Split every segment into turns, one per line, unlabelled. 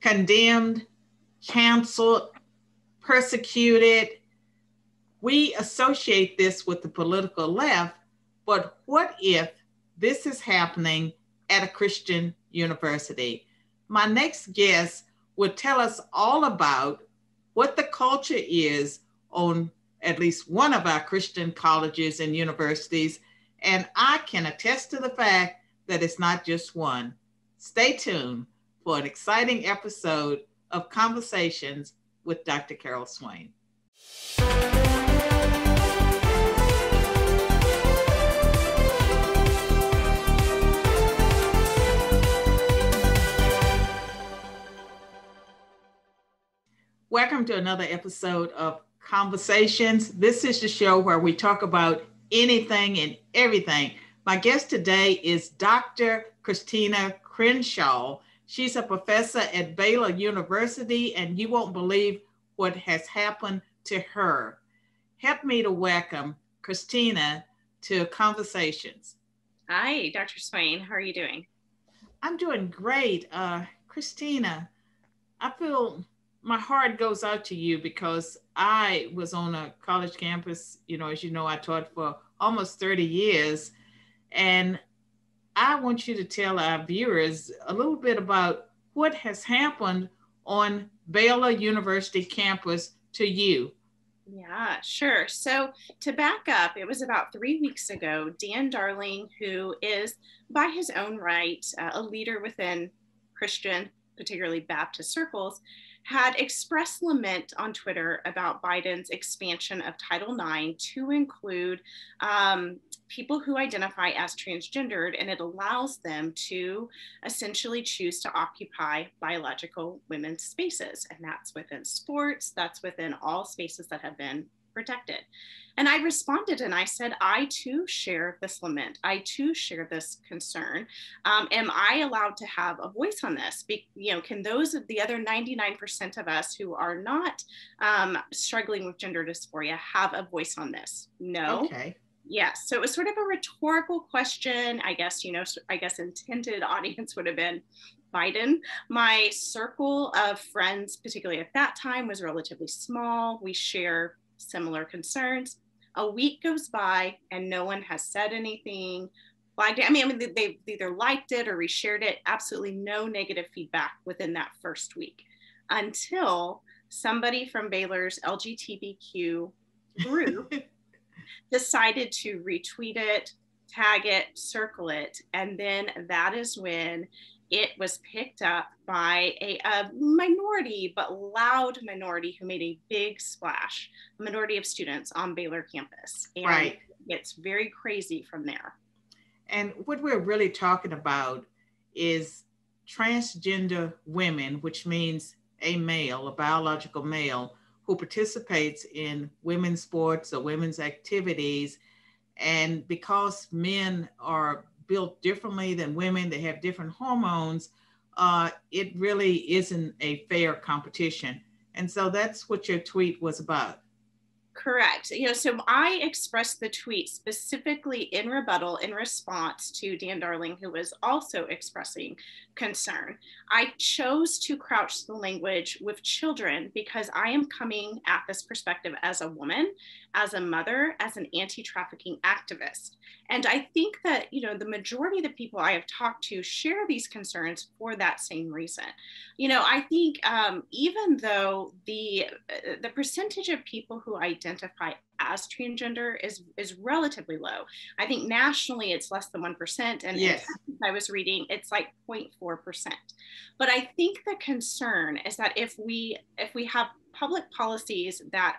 condemned, canceled, persecuted. We associate this with the political left, but what if this is happening at a Christian university? My next guest will tell us all about what the culture is on at least one of our Christian colleges and universities, and I can attest to the fact that it's not just one. Stay tuned for an exciting episode of Conversations with Dr. Carol Swain. Welcome to another episode of Conversations. This is the show where we talk about anything and everything. My guest today is Dr. Christina Crenshaw. She's a professor at Baylor University, and you won't believe what has happened to her. Help me to welcome Christina to Conversations.
Hi, Dr. Swain. How are you doing?
I'm doing great. Christina, I feel my heart goes out to you because I was on a college campus, as you know, I taught for almost 30 years. And I want you to tell our viewers a little bit about what has happened on Baylor University campus to you.
Yeah, sure. So to back up, it was about 3 weeks ago, Dan Darling, who is by his own right a leader within Christian, particularly Baptist circles, had expressed lament on Twitter about Biden's expansion of Title IX to include people who identify as transgendered, and it allows them to essentially choose to occupy biological women's spaces. And that's within sports, that's within all spaces that have been protected. And I responded and I said, I too share this lament. I too share this concern. Am I allowed to have a voice on this? Can those of the other 99% of us who are not struggling with gender dysphoria have a voice on this? No.
Okay.
Yes. So it was sort of a rhetorical question. I guess intended audience would have been Biden. My circle of friends, particularly at that time, was relatively small. We share similar concerns. A week goes by and no one has said anything. They've either liked it or reshared it. Absolutely no negative feedback within that first week until somebody from Baylor's LGBTQ group decided to retweet it, tag it, circle it. And then that is when it was picked up by a minority, but loud minority who made a big splash, a minority of students on Baylor campus. And
right.
It's very crazy from there.
And what we're really talking about is transgender women, which means a male, a biological male, who participates in women's sports or women's activities. And because men are built differently than women, they have different hormones, it really isn't a fair competition. And so that's what your tweet was about.
Correct. So I expressed the tweet specifically in rebuttal in response to Dan Darling, who was also expressing concern. I chose to crouch the language with children because I am coming at this perspective as a woman, as a mother, as an anti-trafficking activist. And I think that, the majority of the people I have talked to share these concerns for that same reason. I think even though the percentage of people who identify as transgender is relatively low. I think nationally it's less than 1%. And
yes.
I was reading, it's like 0.4%. But I think the concern is that if we have public policies that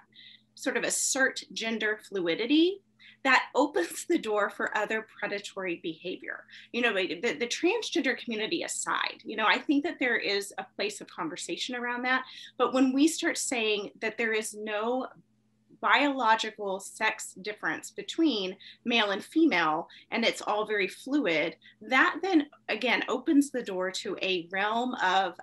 sort of assert gender fluidity, that opens the door for other predatory behavior. The transgender community aside, I think that there is a place of conversation around that. But when we start saying that there is no biological sex difference between male and female, and it's all very fluid, that then again opens the door to a realm of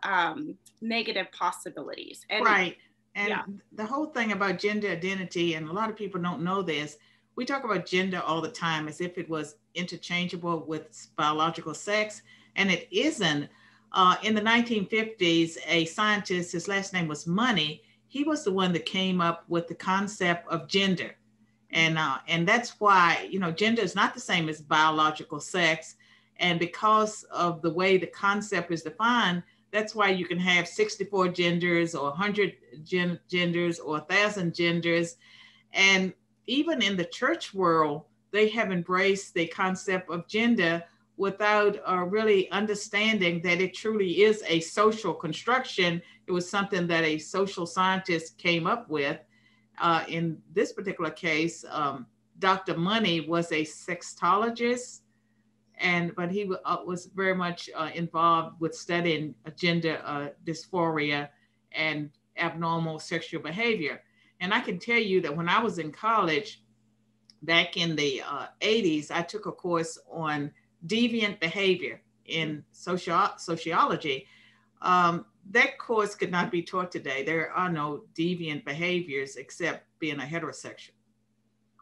negative possibilities.
And, right. And yeah. The whole thing about gender identity, and a lot of people don't know this, we talk about gender all the time as if it was interchangeable with biological sex, and it isn't. In the 1950s, a scientist, his last name was Money, he was the one that came up with the concept of gender. And that's why, gender is not the same as biological sex. And because of the way the concept is defined, that's why you can have 64 genders or 100 genders or 1,000 genders. And even in the church world, they have embraced the concept of gender without really understanding that it truly is a social construction. It was something that a social scientist came up with. In this particular case, Dr. Money was a sexologist, but he was very much involved with studying gender dysphoria and abnormal sexual behavior. And I can tell you that when I was in college, back in the 80s, I took a course on deviant behavior in sociology. That course could not be taught today. There are no deviant behaviors except being a heterosexual.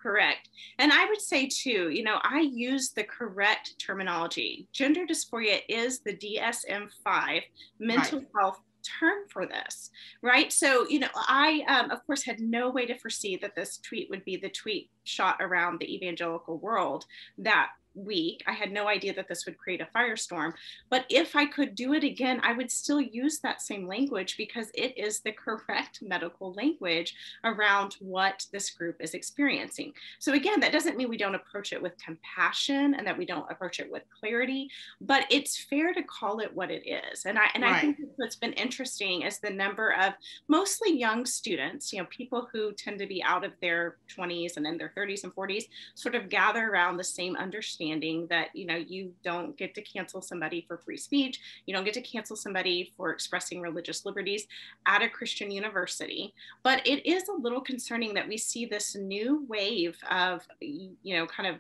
Correct. And I would say too, I use the correct terminology. Gender dysphoria is the DSM-5 mental health term for this, right? So, I, of course, had no way to foresee that this tweet would be the tweet shot around the evangelical world that week. I had no idea that this would create a firestorm. But if I could do it again, I would still use that same language because it is the correct medical language around what this group is experiencing. So again, that doesn't mean we don't approach it with compassion and that we don't approach it with clarity, but it's fair to call it what it is. And I think what's been interesting is the number of mostly young students, people who tend to be out of their 20s and in their 30s and 40s, sort of gather around the same understanding that, you don't get to cancel somebody for free speech. You don't get to cancel somebody for expressing religious liberties at a Christian university. But it is a little concerning that we see this new wave of, kind of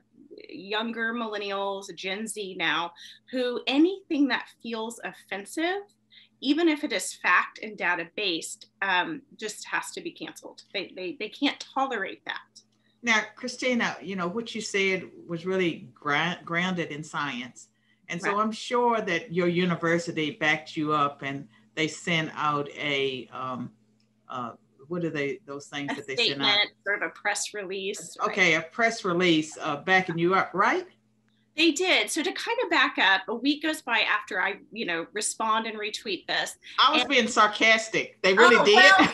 younger millennials, Gen Z now, who anything that feels offensive, even if it is fact and data based, just has to be canceled. They can't tolerate that.
Now, Christina, what you said was really grounded in science. And so I'm sure that your university backed you up and they sent out a, what are those things that they send out?
Sort of a press release.
Okay, a press release backing you up, right?
They did. So to kind of back up, a week goes by after I, respond and retweet this.
I was being sarcastic. They really did.
Well,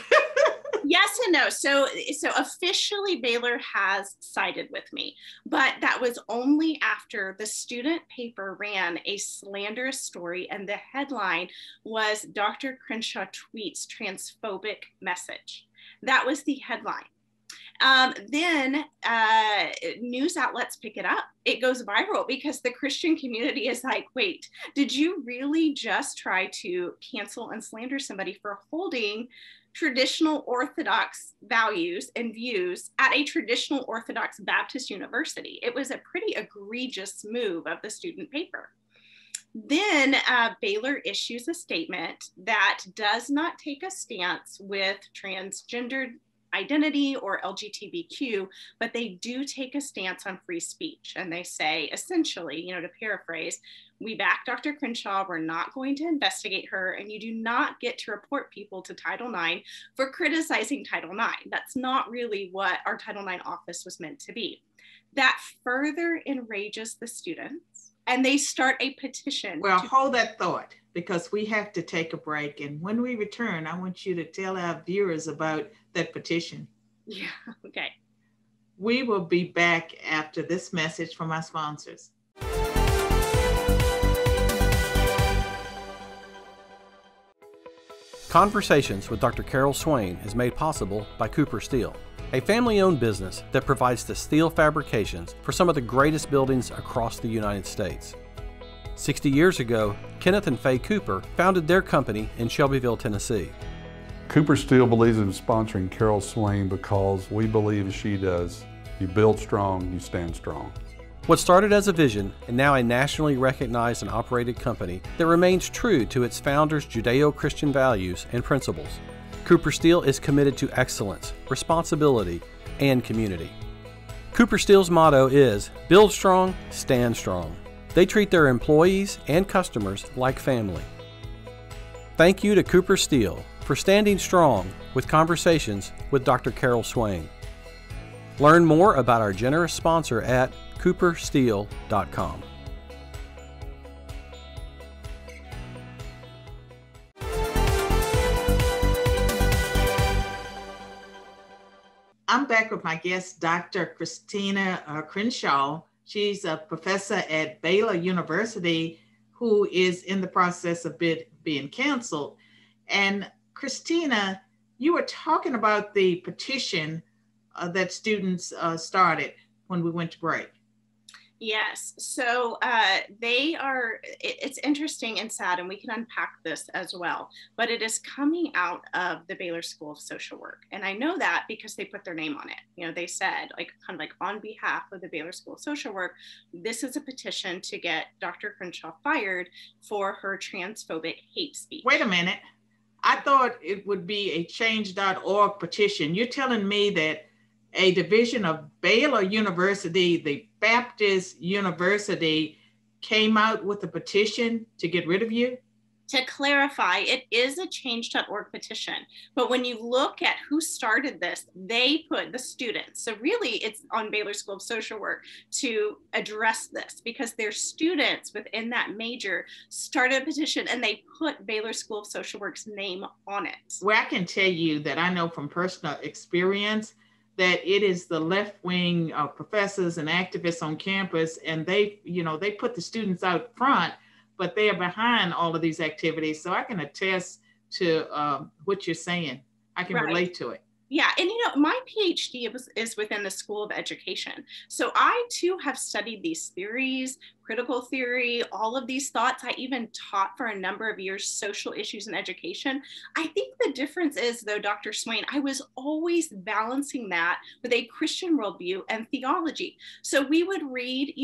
yes and no. So officially Baylor has sided with me, but that was only after the student paper ran a slanderous story and the headline was Dr. Crenshaw tweets transphobic message. That was the headline. Then news outlets pick it up. It goes viral because the Christian community is like, wait, did you really just try to cancel and slander somebody for holding traditional Orthodox values and views at a traditional Orthodox Baptist university? It was a pretty egregious move of the student paper. Then Baylor issues a statement that does not take a stance with transgendered identity or LGBTQ, but they do take a stance on free speech. And they say, essentially, to paraphrase, we back Dr. Crenshaw, we're not going to investigate her, and you do not get to report people to Title IX for criticizing Title IX. That's not really what our Title IX office was meant to be. That further enrages the students, and they start a petition.
Well, hold that thought, because we have to take a break. And when we return, I want you to tell our viewers about that petition.
Yeah, okay.
We will be back after this message from our sponsors.
Conversations with Dr. Carol Swain is made possible by Cooper Steel, a family-owned business that provides the steel fabrications for some of the greatest buildings across the United States. 60 years ago, Kenneth and Faye Cooper founded their company in Shelbyville, Tennessee.
Cooper Steel believes in sponsoring Carol Swain because we believe as she does, you build strong, you stand strong.
What started as a vision and now a nationally recognized and operated company that remains true to its founders' Judeo-Christian values and principles. Cooper Steel is committed to excellence, responsibility, and community. Cooper Steel's motto is, build strong, stand strong. They treat their employees and customers like family. Thank you to Cooper Steele for standing strong with Conversations with Dr. Carol Swain. Learn more about our generous sponsor at coopersteel.com.
I'm back with my guest, Dr. Christina Crenshaw. She's a professor at Baylor University who is in the process of being canceled. And Christina, you were talking about the petition that students started when we went to break.
Yes. So it's interesting and sad, and we can unpack this as well, but it is coming out of the Baylor School of Social Work. And I know that because they put their name on it. You know, they said, like, kind of like on behalf of the Baylor School of Social Work, this is a petition to get Dr. Crenshaw fired for her transphobic hate speech.
Wait a minute. I thought it would be a change.org petition. You're telling me that a division of Baylor University, the Baptist University, came out with a petition to get rid of you?
To clarify, it is a change.org petition, but when you look at who started this, they put the students. So really it's on Baylor School of Social Work to address this, because their students within that major started a petition and they put Baylor School of Social Work's name on it.
Well, I can tell you that I know from personal experience that it is the left-wing professors and activists on campus, and they put the students out front, but they are behind all of these activities. So I can attest to what you're saying. I can relate to it.
Yeah, and my PhD is within the School of Education. So I too have studied these theories, critical theory, all of these thoughts. I even taught for a number of years social issues in education. I think the difference is, though, Dr. Swain, I was always balancing that with a Christian worldview and theology. So we would read,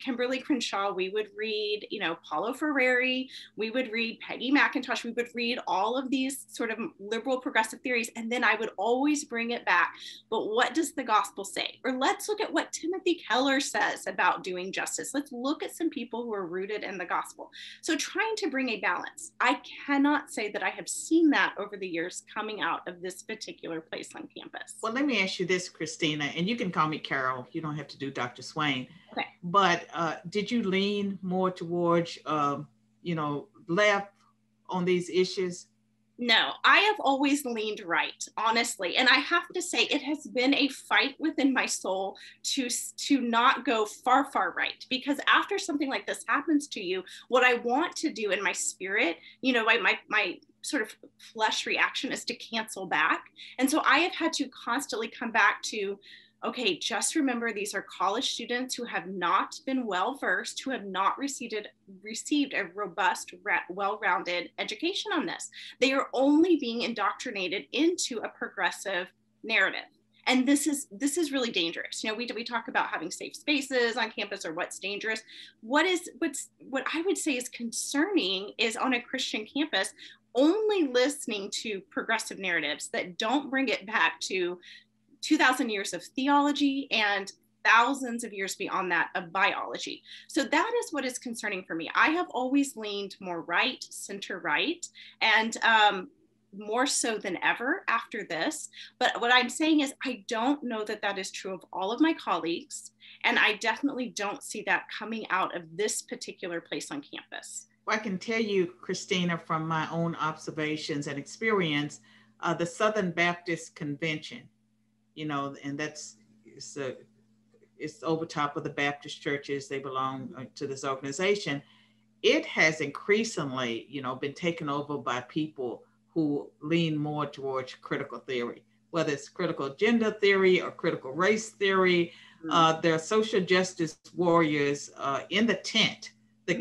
Kimberly Crenshaw, we would read, Paulo Freire, we would read Peggy McIntosh, we would read all of these sort of liberal progressive theories, and then I would always bring it back. But what does the gospel say? Or let's look at what Timothy Keller says about doing justice. Let's look at some people who are rooted in the gospel. So trying to bring a balance. I cannot say that I have seen that over the years coming out of this particular place on campus.
Well, let me ask you this, Christina, and you can call me Carol. You don't have to do Dr. Swain.
Okay.
But did you lean more towards, left on these issues?
No, I have always leaned right, honestly. And I have to say, it has been a fight within my soul to not go far, far right. Because after something like this happens to you, what I want to do in my spirit, my sort of flesh reaction is to cancel back. And so I have had to constantly come back to, okay, just remember, these are college students who have not been well-versed, who have not received a robust, well-rounded education on this. They are only being indoctrinated into a progressive narrative. And this is really dangerous. We talk about having safe spaces on campus, or what's dangerous. What I would say is concerning is on a Christian campus, only listening to progressive narratives that don't bring it back to 2,000 years of theology and thousands of years beyond that of biology. So that is what is concerning for me. I have always leaned more right, center right, and more so than ever after this. But what I'm saying is, I don't know that that is true of all of my colleagues. And I definitely don't see that coming out of this particular place on campus.
Well, I can tell you, Christina, from my own observations and experience, the Southern Baptist Convention, and it's over top of the Baptist churches. They belong to this organization. It has increasingly, been taken over by people who lean more towards critical theory, whether it's critical gender theory or critical race theory. There are social justice warriors in the tent. The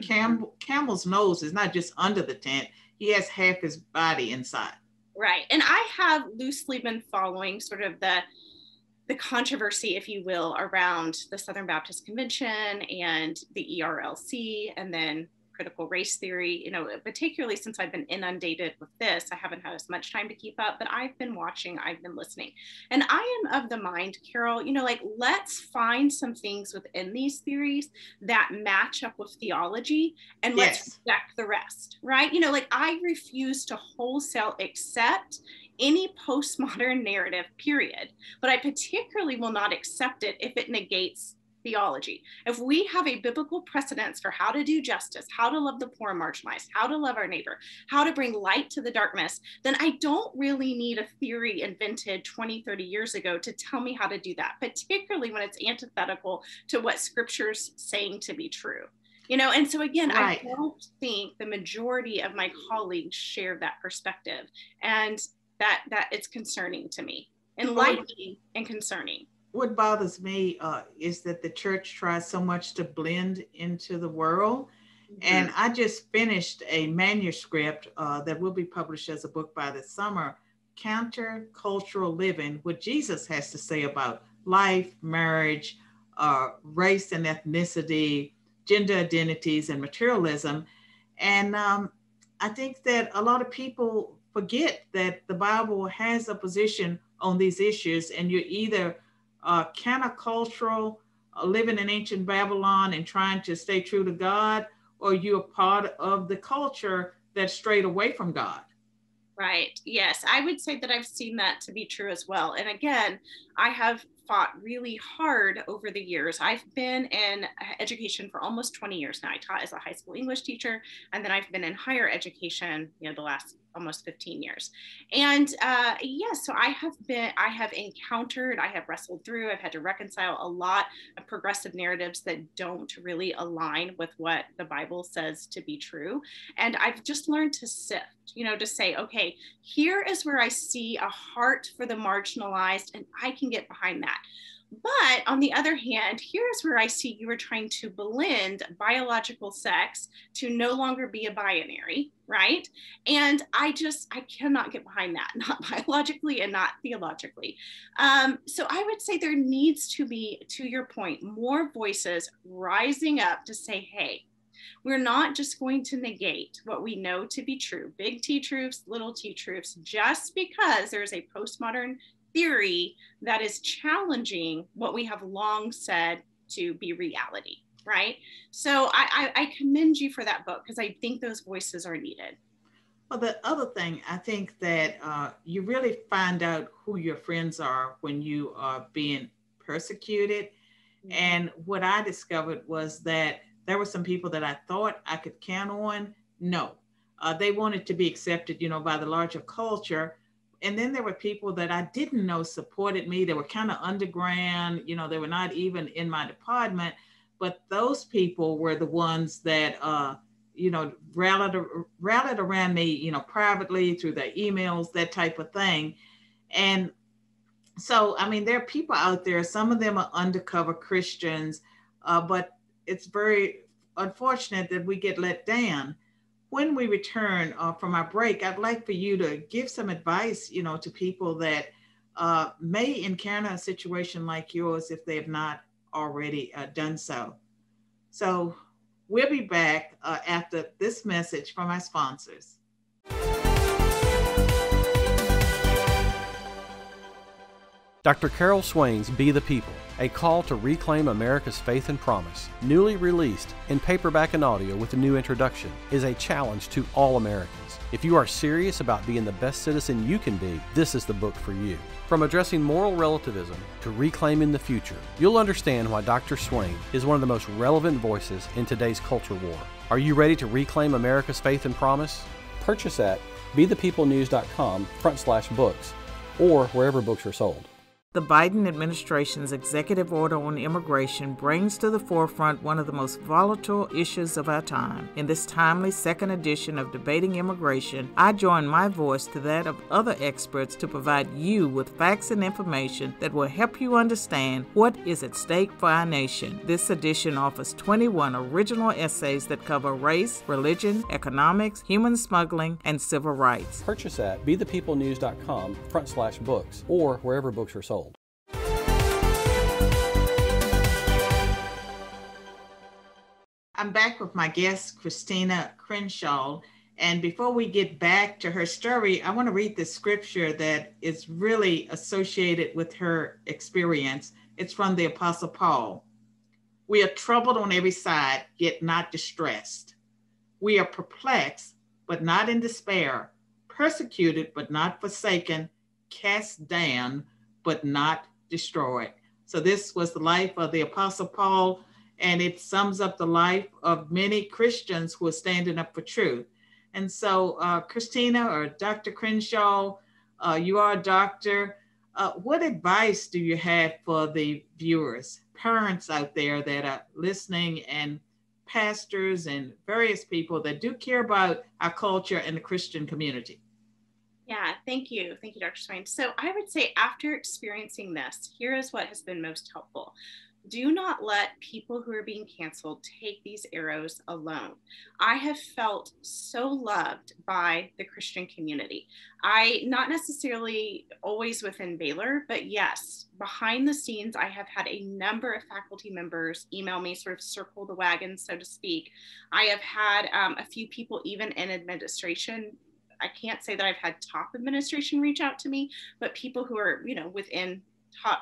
camel's nose is not just under the tent. He has half his body inside.
Right. And I have loosely been following sort of the controversy, if you will, around the Southern Baptist Convention and the ERLC, and then critical race theory, particularly since I've been inundated with this. I haven't had as much time to keep up, but I've been watching, I've been listening. And I am of the mind, Carol, let's find some things within these theories that match up with theology, and let's reject the rest, right? I refuse to wholesale accept any postmodern narrative, period. But I particularly will not accept it if it negates theology. If we have a biblical precedence for how to do justice, how to love the poor and marginalized, how to love our neighbor, how to bring light to the darkness, then I don't really need a theory invented 20, 30 years ago to tell me how to do that, particularly when it's antithetical to what scripture's saying to be true. And so again, I don't think the majority of my colleagues share that perspective, and that it's concerning to me, enlightening and concerning.
What bothers me is that the church tries so much to blend into the world. Mm-hmm. And I just finished a manuscript that will be published as a book by this summer, Countercultural Living, what Jesus has to say about life, marriage, race and ethnicity, gender identities, and materialism. And I think that a lot of people forget that the Bible has a position on these issues, and you're either countercultural, living in ancient Babylon and trying to stay true to God, or you're part of the culture that strayed away from God.
Right. Yes, I would say that I've seen that to be true as well. And again, I have fought really hard over the years. I've been in education for almost 20 years now. I taught as a high school English teacher, and then I've been in higher education, the last almost 15 years. And yes, so I have encountered, I have wrestled through, I've had to reconcile a lot of progressive narratives that don't really align with what the Bible says to be true. And I've just learned to sift, to say, okay, here is where I see a heart for the marginalized, and I can get behind that. But on the other hand, here's where I see you are trying to blend biological sex to no longer be a binary, right? And I cannot get behind that, not biologically and not theologically. So I would say there needs to be, to your point, more voices rising up to say, hey, we're not just going to negate what we know to be true, big T truths, little T truths, just because there's a postmodern theory that is challenging what we have long said to be reality, right? So I commend you for that book, because I think those voices are needed.
Well, the other thing, I think that you really find out who your friends are when you are being persecuted. Mm-hmm. And what I discovered was that there were some people that I thought I could count on. No, they wanted to be accepted, by the larger culture. And then there were people that I didn't know supported me. They were kind of underground, they were not even in my department, but those people were the ones that, rallied around me, privately through their emails, that type of thing. And so, there are people out there, some of them are undercover Christians, but it's very unfortunate that we get let down. When we return from our break, I'd like for you to give some advice, to people that may encounter a situation like yours if they have not already done so. So we'll be back after this message from our sponsors.
Dr. Carol Swain's Be the People, a call to reclaim America's faith and promise, newly released in paperback and audio with a new introduction, is a challenge to all Americans. If you are serious about being the best citizen you can be, this is the book for you. From addressing moral relativism to reclaiming the future, you'll understand why Dr. Swain is one of the most relevant voices in today's culture war. Are you ready to reclaim America's faith and promise? Purchase at bethepeoplenews.com/books or wherever books are sold.
The Biden administration's executive order on immigration brings to the forefront one of the most volatile issues of our time. In this timely second edition of Debating Immigration, I join my voice to that of other experts to provide you with facts and information that will help you understand what is at stake for our nation. This edition offers 21 original essays that cover race, religion, economics, human smuggling, and civil rights.
Purchase at bethepeoplenews.com/books or wherever books are sold.
I'm back with my guest, Christina Crenshaw. And before we get back to her story, I want to read the scripture that is really associated with her experience. It's from the Apostle Paul. We are troubled on every side, yet not distressed. We are perplexed, but not in despair, persecuted, but not forsaken, cast down, but not destroyed. So this was the life of the Apostle Paul, and it sums up the life of many Christians who are standing up for truth. And so, Christina or Dr. Crenshaw, you are a doctor. What advice do you have for the viewers, parents out there that are listening, and pastors and various people that do care about our culture and the Christian community?
Yeah, thank you. Thank you, Dr. Swain. So I would say after experiencing this, here is what has been most helpful. Do not let people who are being canceled take these arrows alone. I have felt so loved by the Christian community. Not necessarily always within Baylor, but yes, behind the scenes, I have had a number of faculty members email me, sort of circle the wagon, so to speak. I have had a few people even in administration. I can't say that I've had top administration reach out to me, but people who are, within top,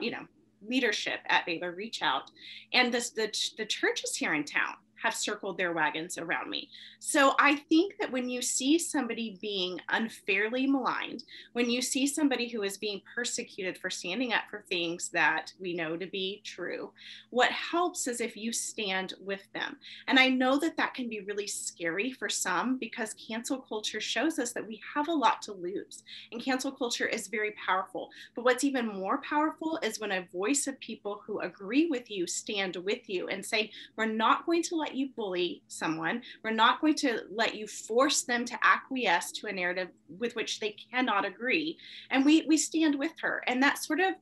leadership at Baylor reach out. And the churches here in town have circled their wagons around me. So I think that when you see somebody being unfairly maligned, when you see somebody who is being persecuted for standing up for things that we know to be true, what helps is if you stand with them. And I know that that can be really scary for some, because cancel culture shows us that we have a lot to lose. And cancel culture is very powerful. But what's even more powerful is when a voice of people who agree with you stand with you and say, we're not going to let you bully someone. We're not going to let you force them to acquiesce to a narrative with which they cannot agree. And we stand with her. And that sort of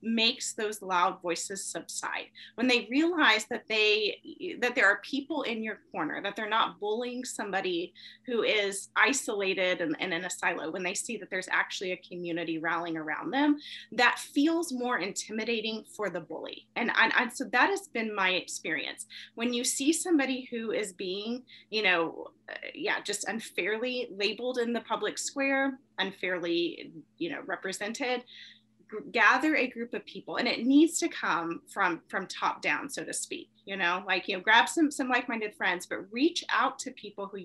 makes those loud voices subside. When they realize that there are people in your corner, that they're not bullying somebody who is isolated and in a silo, when they see that there's actually a community rallying around them, that feels more intimidating for the bully. And so that has been my experience. When you see somebody who is being, just unfairly labeled in the public square, unfairly, represented, gather a group of people, and it needs to come from top down, so to speak, grab some like-minded friends, but reach out to people who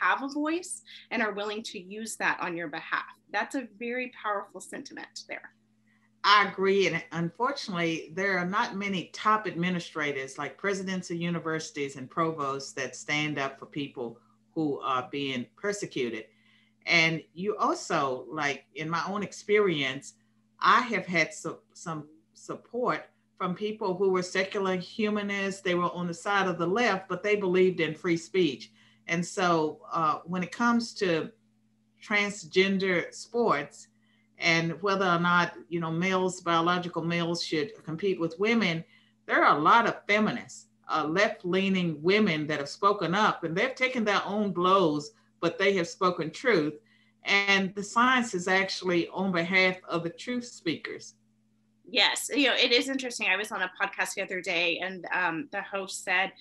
have a voice and are willing to use that on your behalf. That's a very powerful sentiment there.
I agree. And unfortunately, there are not many top administrators like presidents of universities and provosts that stand up for people who are being persecuted. And you also, like in my own experience, I have had some support from people who were secular humanists. They were on the side of the left, but they believed in free speech. And so when it comes to transgender sports, and whether or not, biological males should compete with women, there are a lot of feminists, left-leaning women that have spoken up, and they've taken their own blows, but they have spoken truth. And the science is actually on behalf of the truth speakers.
Yes, it is interesting. I was on a podcast the other day, and the host said,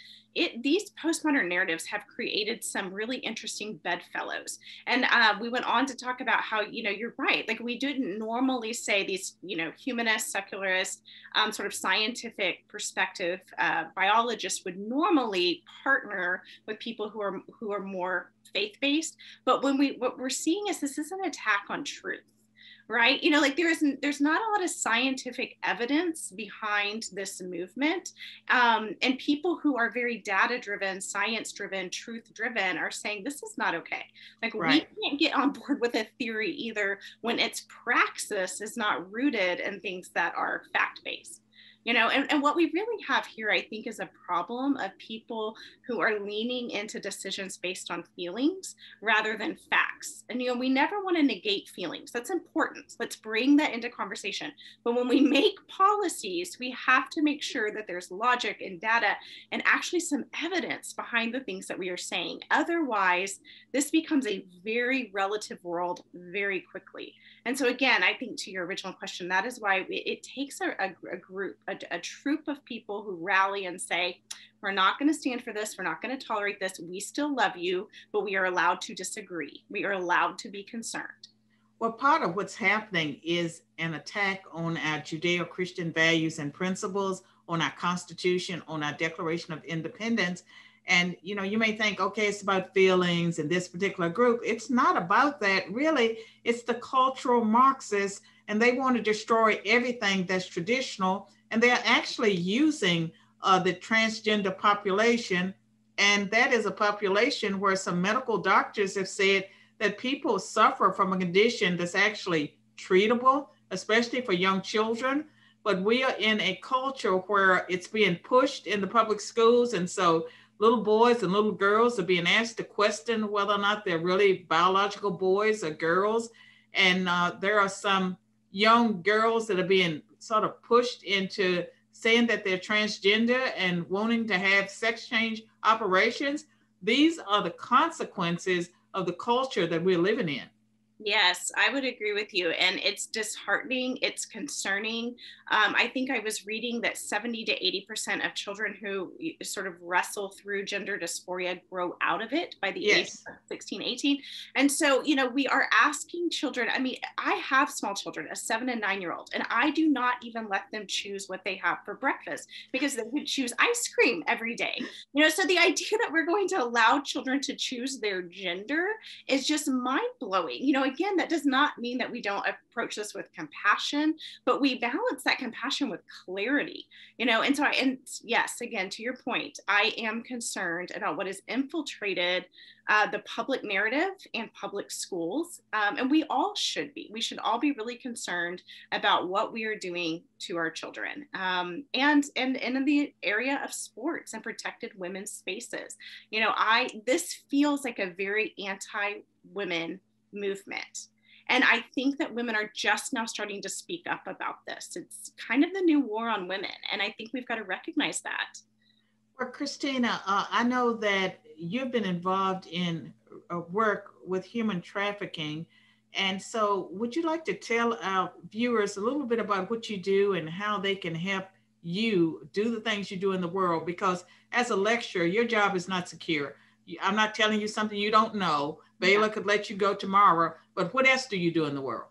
these postmodern narratives have created some really interesting bedfellows. And we went on to talk about how, you're right. Like, we didn't normally say these, humanist, secularist, sort of scientific perspective biologists would normally partner with people who are more faith-based. But what we're seeing is this is an attack on truth. Right? There's not a lot of scientific evidence behind this movement. And people who are very data-driven, science-driven, truth-driven are saying this is not okay. Right. We can't get on board with a theory either when its praxis is not rooted in things that are fact-based. And what we really have here, I think, is a problem of people who are leaning into decisions based on feelings rather than facts. And, we never want to negate feelings. That's important. Let's bring that into conversation. But when we make policies, we have to make sure that there's logic and data and actually some evidence behind the things that we are saying. Otherwise, this becomes a very relative world very quickly. And so again, I think to your original question, that is why it takes a group, a a troop of people who rally and say, we're not going to stand for this. We're not going to tolerate this. We still love you, but we are allowed to disagree. We are allowed to be concerned.
Well, part of what's happening is an attack on our Judeo-Christian values and principles, on our Constitution, on our Declaration of Independence. And, you know, you may think, okay, it's about feelings in this particular group. It's not about that. Really, it's the cultural Marxists, and they want to destroy everything that's traditional. And they're actually using the transgender population. And that is a population where some medical doctors have said that people suffer from a condition that's actually treatable, especially for young children. But we are in a culture where it's being pushed in the public schools. And so little boys and little girls are being asked to question whether or not they're really biological boys or girls. And there are some young girls that are being sort of pushed into saying that they're transgender and wanting to have sex change operations. These are the consequences of the culture that we're living in.
Yes, I would agree with you. And it's disheartening. It's concerning. I think I was reading that 70 to 80% of children who sort of wrestle through gender dysphoria grow out of it by the age of 16, 18. And so, you know, we are asking children. I mean, I have small children, a 7 and 9-year-old, and I do not even let them choose what they have for breakfast because they would choose ice cream every day. You know, so the idea that we're going to allow children to choose their gender is just mind blowing. You know, again, that does not mean that we don't approach this with compassion, but we balance that compassion with clarity, you know. And so, yes, again, to your point, I am concerned about what has infiltrated the public narrative and public schools. And we all should be. We should all be really concerned about what we are doing to our children. And in the area of sports and protected women's spaces, you know, this feels like a very anti-women movement. And I think that women are just now starting to speak up about this. It's kind of the new war on women. And I think we've got to recognize that.
Well, Christina, I know that you've been involved in work with human trafficking. And so would you like to tell our viewers a little bit about what you do and how they can help you do the things you do in the world? Because as a lecturer, your job is not secure. I'm not telling you something you don't know. Baylor could let you go tomorrow, but what else do you do in the world?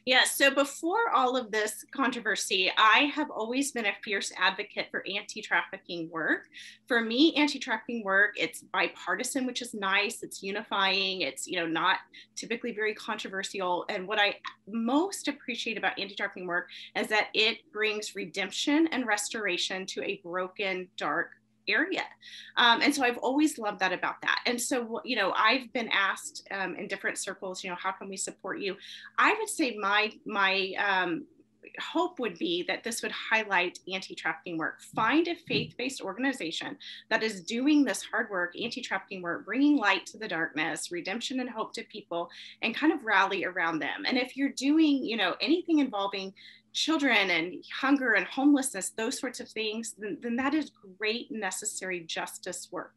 Yeah, so before all of this controversy, I have always been a fierce advocate for anti-trafficking work. For me, anti-trafficking work, it's bipartisan, which is nice. It's unifying. It's, you know, not typically very controversial. And what I most appreciate about anti-trafficking work is that it brings redemption and restoration to a broken, dark area. And so I've always loved that about that. And so, you know, I've been asked in different circles, you know, how can we support you? I would say my hope would be that this would highlight anti-trafficking work. Find a faith-based organization that is doing this hard work, anti-trafficking work, bringing light to the darkness, redemption and hope to people, and kind of rally around them. And if you're doing, you know, anything involving children and hunger and homelessness, those sorts of things, then that is great, necessary justice work.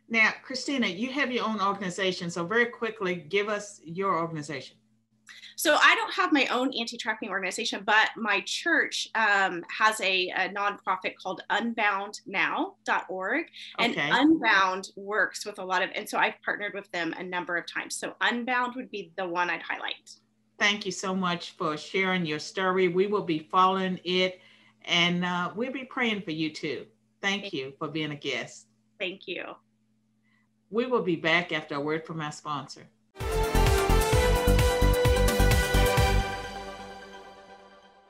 Now, Christina, you have your own organization. So very quickly, give us your organization.
So I don't have my own anti-trafficking organization, but my church has a nonprofit called unboundnow.org. And Unbound works with a lot of, and so I've partnered with them a number of times. So Unbound would be the one I'd highlight.
Thank you so much for sharing your story. We will be following it, and we'll be praying for you too. Thank you for being a guest.
Thank you.
We will be back after a word from our sponsor.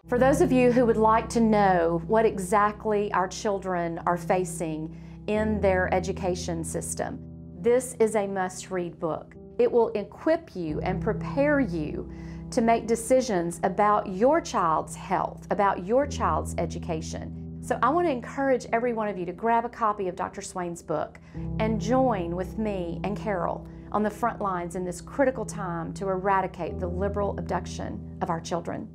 For those of you who would like to know what exactly our children are facing in their education system, this is a must-read book. It will equip you and prepare you to make decisions about your child's health, about your child's education. So I want to encourage every one of you to grab a copy of Dr. Swain's book and join with me and Carol on the front lines in this critical time to eradicate the liberal abduction of our children.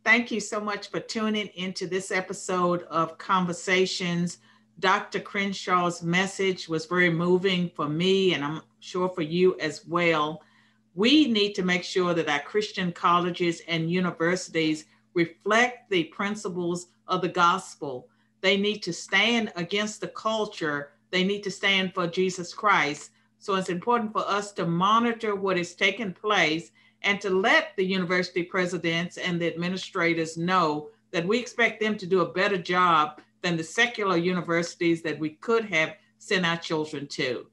Thank you so much for tuning into this episode of Conversations. Dr. Crenshaw's message was very moving for me, and I'm sure for you as well. We need to make sure that our Christian colleges and universities reflect the principles of the gospel. They need to stand against the culture. They need to stand for Jesus Christ. So it's important for us to monitor what is taking place and to let the university presidents and the administrators know that we expect them to do a better job than the secular universities that we could have sent our children to.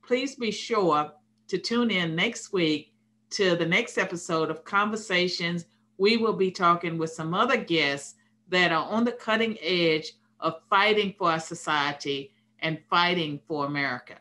Please be sure to tune in next week to the next episode of Conversations. We will be talking with some other guests that are on the cutting edge of fighting for our society and fighting for America.